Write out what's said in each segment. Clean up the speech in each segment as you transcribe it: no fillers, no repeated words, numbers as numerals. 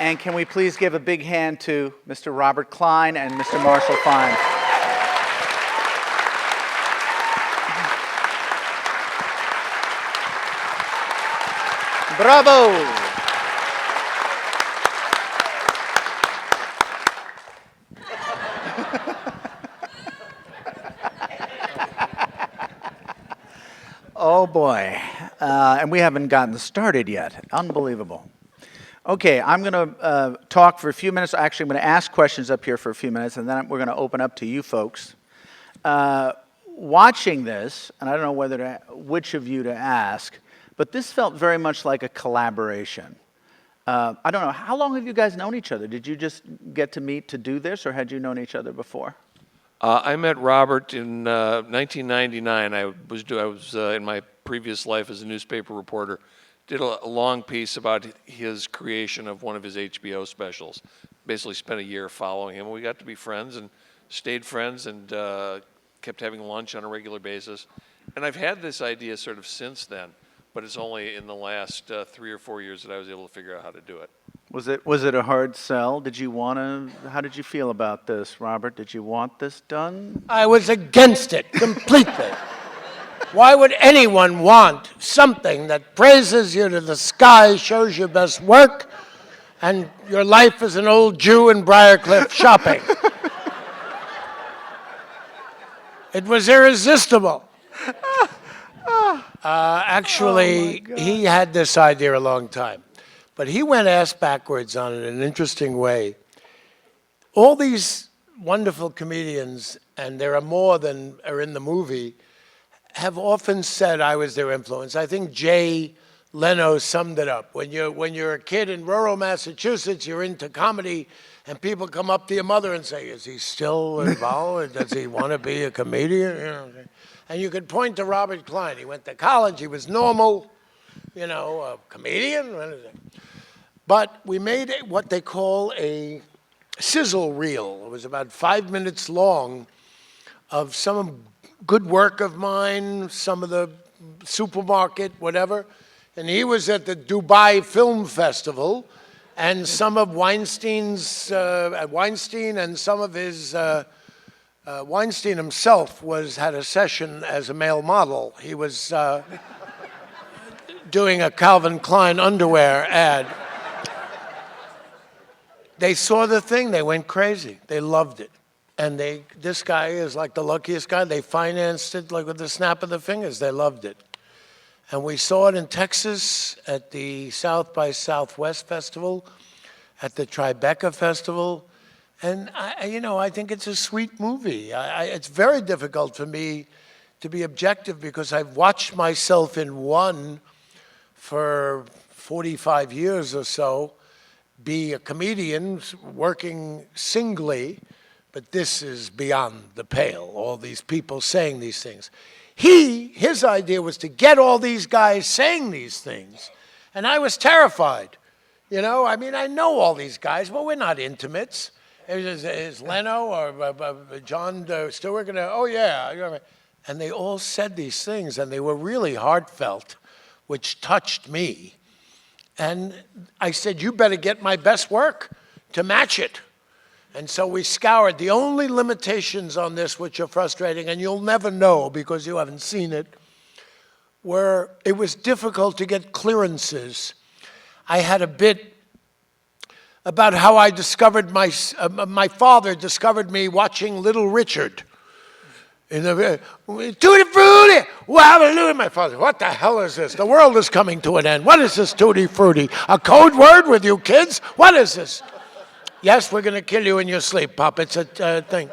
And can we please give a big hand to Mr. Robert Klein and Mr. Marshall Fine. Bravo! Oh boy, and we haven't gotten started yet. Unbelievable. Okay, I'm going to talk for a few minutes. Actually, I'm going to ask questions up here for a few minutes, and then we're going to open up to you folks. Watching this, and I don't know which of you to ask, but this felt very much like a collaboration. I don't know, how long have you guys known each other? Did you just get to meet to do this, or had you known each other before? I met Robert in 1999. I was in my previous life as a newspaper reporter. Did a long piece about his creation of one of his HBO specials. Basically spent a year following him. We got to be friends and stayed friends and kept having lunch on a regular basis. And I've had this idea sort of since then, but it's only in the last 3 or 4 years that I was able to figure out how to do it. Was it a hard sell? How did you feel about this, Robert? Did you want this done? I was against it completely. Why would anyone want something that praises you to the sky, shows your best work, and your life as an old Jew in Briarcliff shopping? It was irresistible. Actually, he had this idea a long time. But he went ass backwards on it in an interesting way. All these wonderful comedians, and there are more than are in the movie, have often said I was their influence. I think Jay Leno summed it up. When you're a kid in rural Massachusetts, you're into comedy, and people come up to your mother and say, is he still involved? Does he want to be a comedian? You know, and you could point to Robert Klein. He went to college, he was normal, you know, a comedian. But we made what they call a sizzle reel. It was about 5 minutes long of some good work of mine, some of the supermarket, whatever. And he was at the Dubai Film Festival, and some of Weinstein's, Weinstein and some of his, Weinstein himself had a session as a male model. He was doing a Calvin Klein underwear ad. They saw the thing, they went crazy. They loved it. And this guy is like the luckiest guy. They financed it like with the snap of the fingers. They loved it. And we saw it in Texas at the South by Southwest Festival, at the Tribeca Festival. And I think it's a sweet movie. It's very difficult for me to be objective because I've watched myself in one for 45 years or so, be a comedian working singly, but this is beyond the pale, all these people saying these things. His idea was to get all these guys saying these things, and I was terrified. You know, I mean, I know all these guys, but we're not intimates. Is Leno or Jon Stewart gonna, oh yeah. And they all said these things, and they were really heartfelt, which touched me. And I said, you better get my best work to match it. And so we scoured. The only limitations on this, which are frustrating, and you'll never know because you haven't seen it, were it was difficult to get clearances. I had a bit about how I discovered my father discovered me watching Little Richard. In the Tutti Frutti, hallelujah, my father. What the hell is this? The world is coming to an end. What is this Tutti Frutti? A code word with you kids? What is this? Yes, we're going to kill you in your sleep, Pop. It's a thing.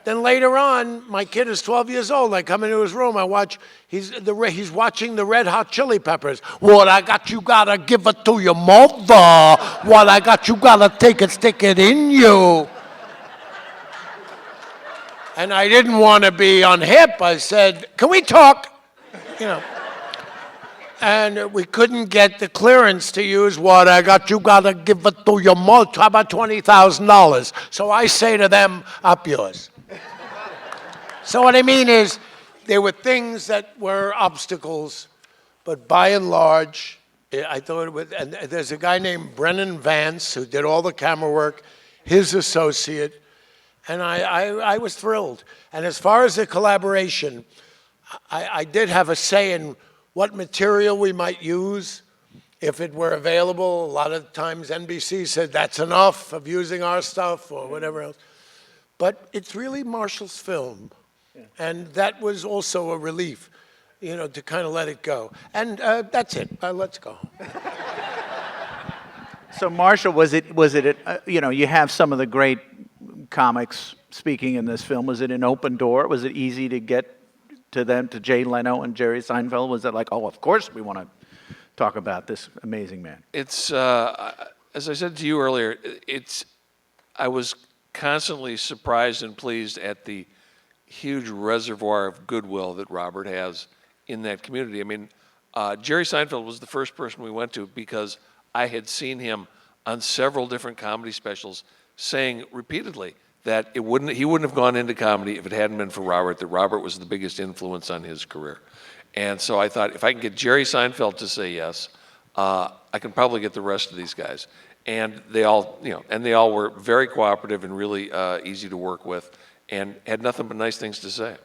Then later on, my kid is 12 years old. I come into his room. I watch. He's watching the Red Hot Chili Peppers. What I got, you gotta give it to your mother. What I got, you gotta take it, stick it in you. And I didn't want to be unhip. I said, can we talk? You know. And we couldn't get the clearance to use what I got. You got to give it to your mother. How about $20,000? So I say to them, up yours. So what I mean is, there were things that were obstacles, but by and large, I thought it was, and there's a guy named Brennan Vance who did all the camera work, his associate, and I was thrilled. And as far as the collaboration, I did have a say in what material we might use if it were available. A lot of times NBC said that's enough of using our stuff or whatever else. But it's really Marshall's film. And that was also a relief, you know, to kind of let it go. And that's it. Let's go. So Marshall, was it you know, you have some of the great comics speaking in this film. Was it an open door? Was it easy to get to them, to Jay Leno and Jerry Seinfeld? Was it like, oh, of course we want to talk about this amazing man? It's, as I said to you earlier, I was constantly surprised and pleased at the huge reservoir of goodwill that Robert has in that community. I mean, Jerry Seinfeld was the first person we went to because I had seen him on several different comedy specials saying repeatedly that he wouldn't have gone into comedy if it hadn't been for Robert, that Robert was the biggest influence on his career. And so I thought, if I can get Jerry Seinfeld to say yes, I can probably get the rest of these guys. And they all, you know, were very cooperative and really easy to work with, and had nothing but nice things to say.